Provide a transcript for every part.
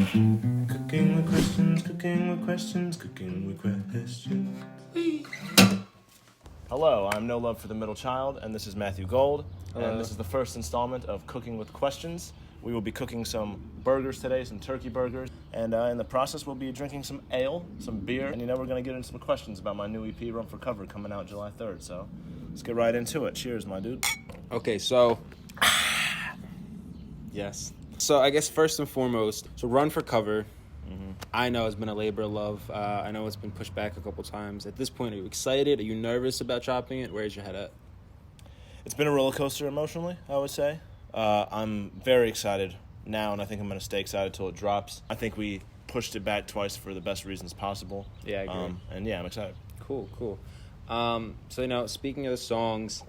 Cooking with questions, cooking with questions, cooking with questions. Hello, I'm No Love for the Middle Child, and this is Matthew Gold. And this is the first installment of Cooking with Questions. We will be cooking some burgers today, some turkey burgers. And in the process, we'll be drinking some ale, some beer. And we're going to get into some questions about my new EP, Run for Cover, coming out July 3rd. So let's get right into it. Cheers, my dude. Okay, so... yes. So I guess first and foremost, so Run for Cover, I know has been a labor of love. I know it's been pushed back a couple times. At this point, are you excited? Are you nervous about dropping it? Where's your head at? It's been a roller coaster emotionally, I would say. I'm very excited now, and I think I'm going to stay excited till it drops. I think we pushed it back twice for the best reasons possible. Yeah, I agree. And yeah, I'm excited. Cool. So, speaking of the songs,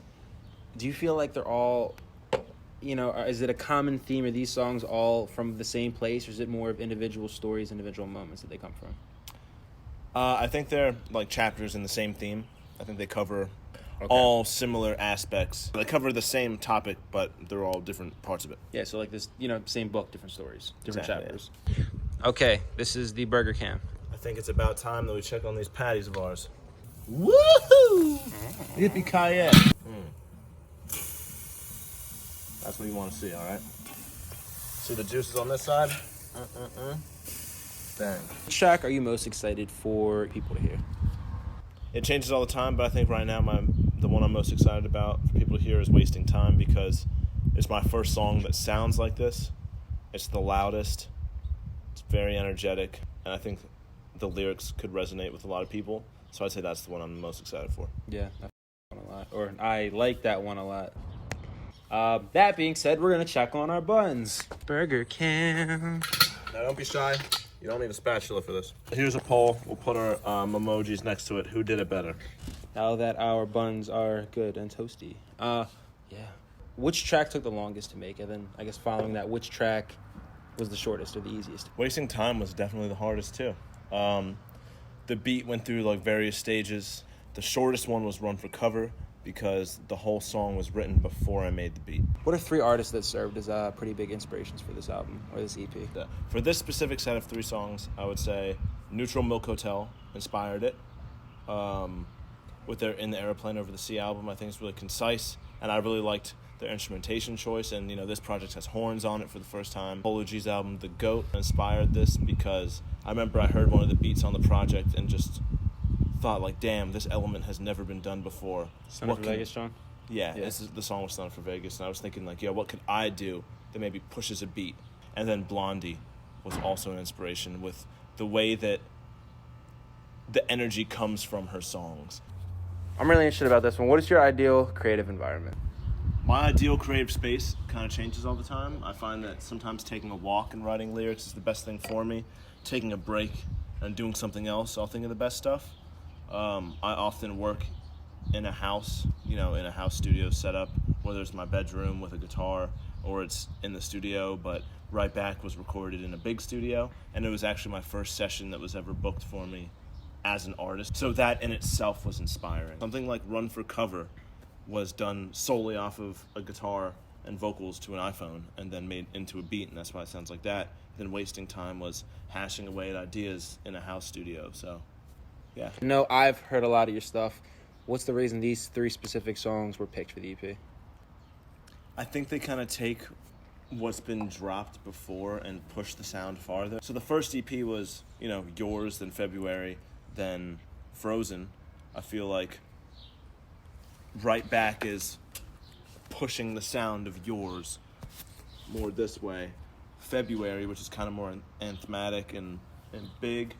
do you feel like they're all... is it a common theme? Are these songs all from the same place, or is it more of individual stories, individual moments that they come from? I think they're like chapters in the same theme. I think they cover all similar aspects. They cover the same topic, but they're all different parts of it. Yeah, so like this, same book, different stories, different chapters. Yeah. Okay, this is the burger cam. I think it's about time that we check on these patties of ours. Woohoo! Yippee-ki-yay! That's what you want to see, all right? See the juices on this side? Bang. Which track are you most excited for people to hear? It changes all the time, but I think right now the one I'm most excited about for people to hear is Wasting Time, because it's my first song that sounds like this. It's the loudest. It's very energetic, and I think the lyrics could resonate with a lot of people. So I'd say that's the one I'm most excited for. Yeah, I like that one a lot. That being said, we're going to check on our buns. Burger cam. Now, don't be shy. You don't need a spatula for this. Here's a poll. We'll put our emojis next to it. Who did it better? Now that our buns are good and toasty. Yeah. Which track took the longest to make? And then, I guess following that, which track was the shortest or the easiest? Wasting Time was definitely the hardest, too. The beat went through, various stages. The shortest one was Run for Cover, because the whole song was written before I made the beat. What are three artists that served as pretty big inspirations for this album or this EP? For this specific set of three songs, I would say Neutral Milk Hotel inspired it. With their In the Airplane Over the Sea album, I think it's really concise, and I really liked their instrumentation choice, and this project has horns on it for the first time. Polo G's album, The Goat, inspired this because I remember I heard one of the beats on the project and just thought, damn, this element has never been done before. Son of Vegas, John? Yeah, the song was Son for Vegas, and I was thinking, what could I do that maybe pushes a beat? And then Blondie was also an inspiration with the way that the energy comes from her songs. I'm really interested about this one. What is your ideal creative environment? My ideal creative space kind of changes all the time. I find that sometimes taking a walk and writing lyrics is the best thing for me. Taking a break and doing something else, I'll think of the best stuff. I often work in a house, in a house studio setup, whether it's my bedroom with a guitar or it's in the studio, but Right Back was recorded in a big studio, and it was actually my first session that was ever booked for me as an artist. So that in itself was inspiring. Something like Run for Cover was done solely off of a guitar and vocals to an iPhone and then made into a beat, and that's why it sounds like that. Then Wasting Time was hashing away at ideas in a house studio, so... yeah. No, I've heard a lot of your stuff. What's the reason these three specific songs were picked for the EP? I think they kind of take what's been dropped before and push the sound farther. So the first EP was, Yours, then February, then Frozen. I feel like Right Back is pushing the sound of Yours more this way. February, which is kind of more anthematic and big.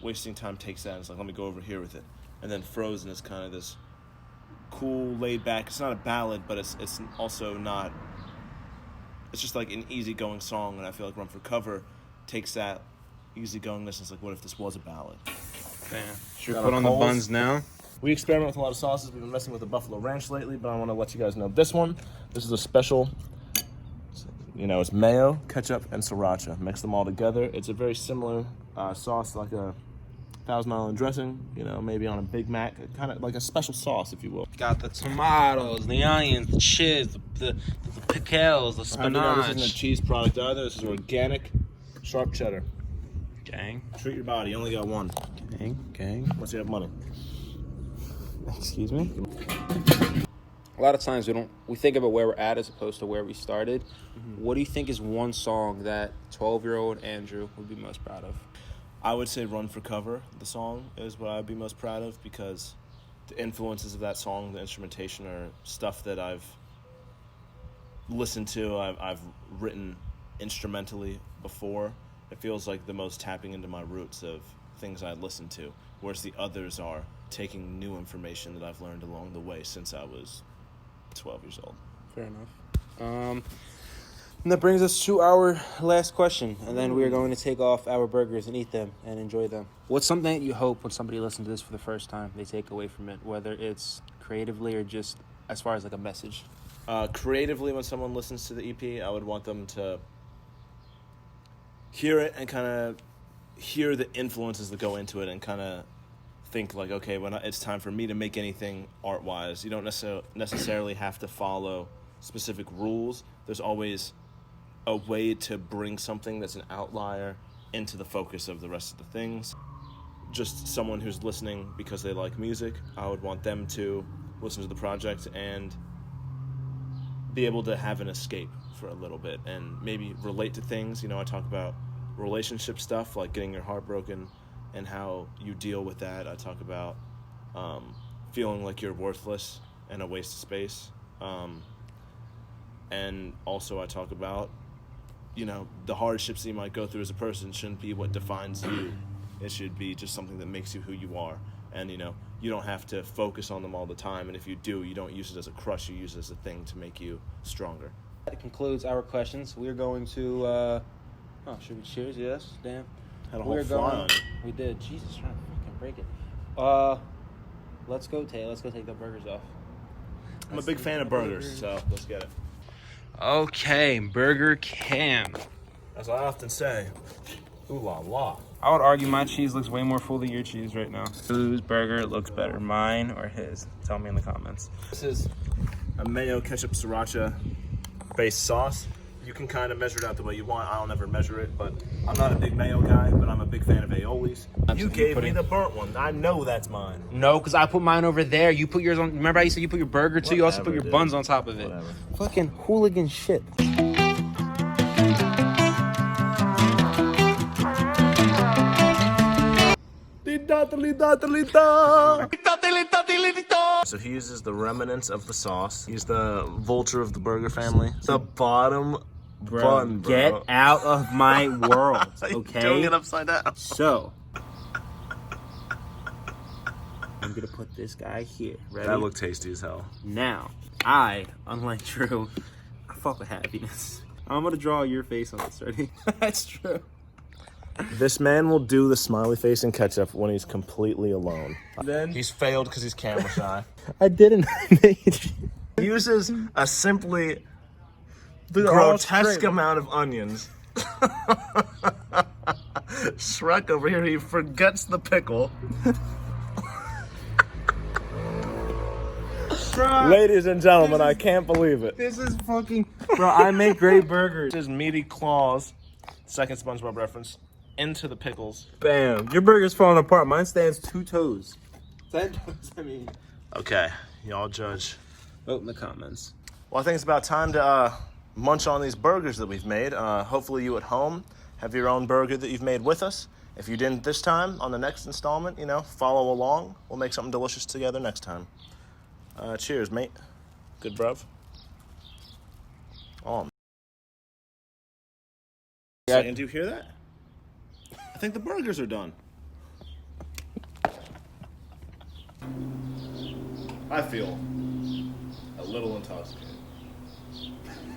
Wasting Time takes that and it's let me go over here with it. And then Frozen is kind of this cool, laid back. It's not a ballad, but it's also not... it's just an easygoing song, and I feel like Run for Cover takes that easygoingness and it's what if this was a ballad? Damn. Should we put on the buns now? We experiment with a lot of sauces. We've been messing with the Buffalo Ranch lately, but I want to let you guys know this one. This is a special... it's mayo, ketchup, and sriracha. Mix them all together. It's a very similar sauce, like a Thousand Island dressing, maybe on a Big Mac, kind of like a special sauce, if you will. Got the tomatoes, the onions, the cheese, the pickles, the spinach. This isn't a cheese product either. This is organic Sharp cheddar. Gang. Treat your body. You only got one. Gang. Once you have money. Excuse me? A lot of times we think about where we're at as opposed to where we started. Mm-hmm. What do you think is one song that 12-year-old Andrew would be most proud of? I would say Run for Cover, the song, is what I'd be most proud of because the influences of that song, the instrumentation, are stuff that I've listened to, I've written instrumentally before. It feels like the most tapping into my roots of things I listen to, whereas the others are taking new information that I've learned along the way since I was 12 years old. Fair enough. And that brings us to our last question, and then we are going to take off our burgers and eat them and enjoy them. What's something that you hope when somebody listens to this for the first time they take away from it, whether it's creatively or just as far as like a message? Creatively, when someone listens to the EP, I would want them to hear it and kind of hear the influences that go into it and kind of think like, okay, when it's time for me to make anything art-wise, you don't necessarily have to follow specific rules. There's always a way to bring something that's an outlier into the focus of the rest of the things. Just someone who's listening because they like music, I would want them to listen to the project and be able to have an escape for a little bit and maybe relate to things. You know, I talk about relationship stuff like getting your heart broken and how you deal with that. I talk about feeling like you're worthless and a waste of space. And also I talk about, you know, the hardships that you might go through as a person shouldn't be what defines you. It should be just something that makes you who you are. And, you know, you don't have to focus on them all the time. And if you do, you don't use it as a crush. You use it as a thing to make you stronger. That concludes our questions. We're going to, should we cheers? Yes, damn. Had a whole fly on you. We did. Jesus, trying to fucking break it. Let's go, Tay. Let's go take the burgers off. I'm a big fan of burgers, so let's get it. Okay, Burger Cam. As I often say, ooh la la. I would argue my cheese looks way more full than your cheese right now. Whose burger looks better, mine or his? Tell me in the comments. This is a mayo ketchup sriracha based sauce. You can kind of measure it out the way you want. I don't ever measure it, but I'm not a big mayo guy, but I'm a big fan of aioli's. You gave me the burnt one. I know that's mine. No, because I put mine over there. You put yours on. Remember how you said you put your burger too? You also put your buns on top of it. Whatever. Fucking hooligan shit. So he uses the remnants of the sauce. He's the vulture of the burger family. The bottom bun, bro. Get out of my world, okay? Doing it upside down. So, I'm gonna put this guy here. Ready? That looked tasty as hell. Now, I, unlike Drew, I fuck with happiness. I'm gonna draw your face on this, ready? That's true. This man will do the smiley face and ketchup when he's completely alone. Then He's failed because he's camera shy. I didn't. He uses a simply grotesque amount of onions. Shrek over here, he forgets the pickle. Bro, Ladies and gentlemen, I can't believe it. this is fucking. Bro, I make great burgers. His meaty claws, second SpongeBob reference, into the pickles. Bam. Your burger's falling apart. Mine stands 2 toes. 10 toes, I mean. Okay, y'all judge. Vote in the comments. Well, I think it's about time to munch on these burgers that we've made. Hopefully you at home have your own burger that you've made with us. If you didn't this time, on the next installment, you know, follow along. We'll make something delicious together next time. Cheers, mate. Good, bruv. Oh. Yeah. Second, do you hear that? I think the burgers are done. I feel a little intoxicated.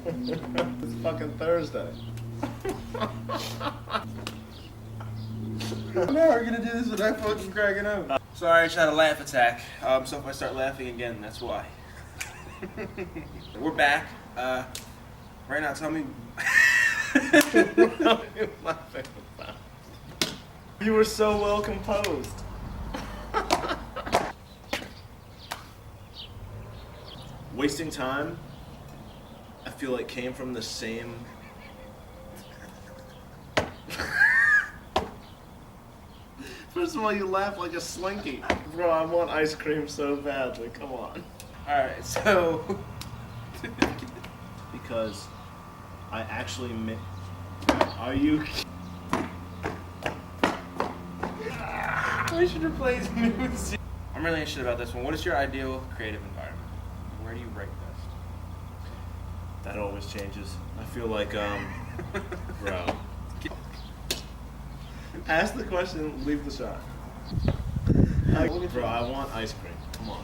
It's fucking Thursday. I'm never gonna do this without fucking cracking up. Sorry, I just had a laugh attack. So if I start laughing again, that's why. We're back. Right now, tell me. You were so well composed. Wasting time, I feel like came from the same First of all, you laugh like a slinky. Bro, I want ice cream so badly. Come on. Alright, so. Because I actually Are you? We should replace music. I'm really interested about this one. What is your ideal creative environment? Where do you write best? That always changes. I feel like, bro. Ask the question, leave the shot. Bro, I want ice cream. Come on.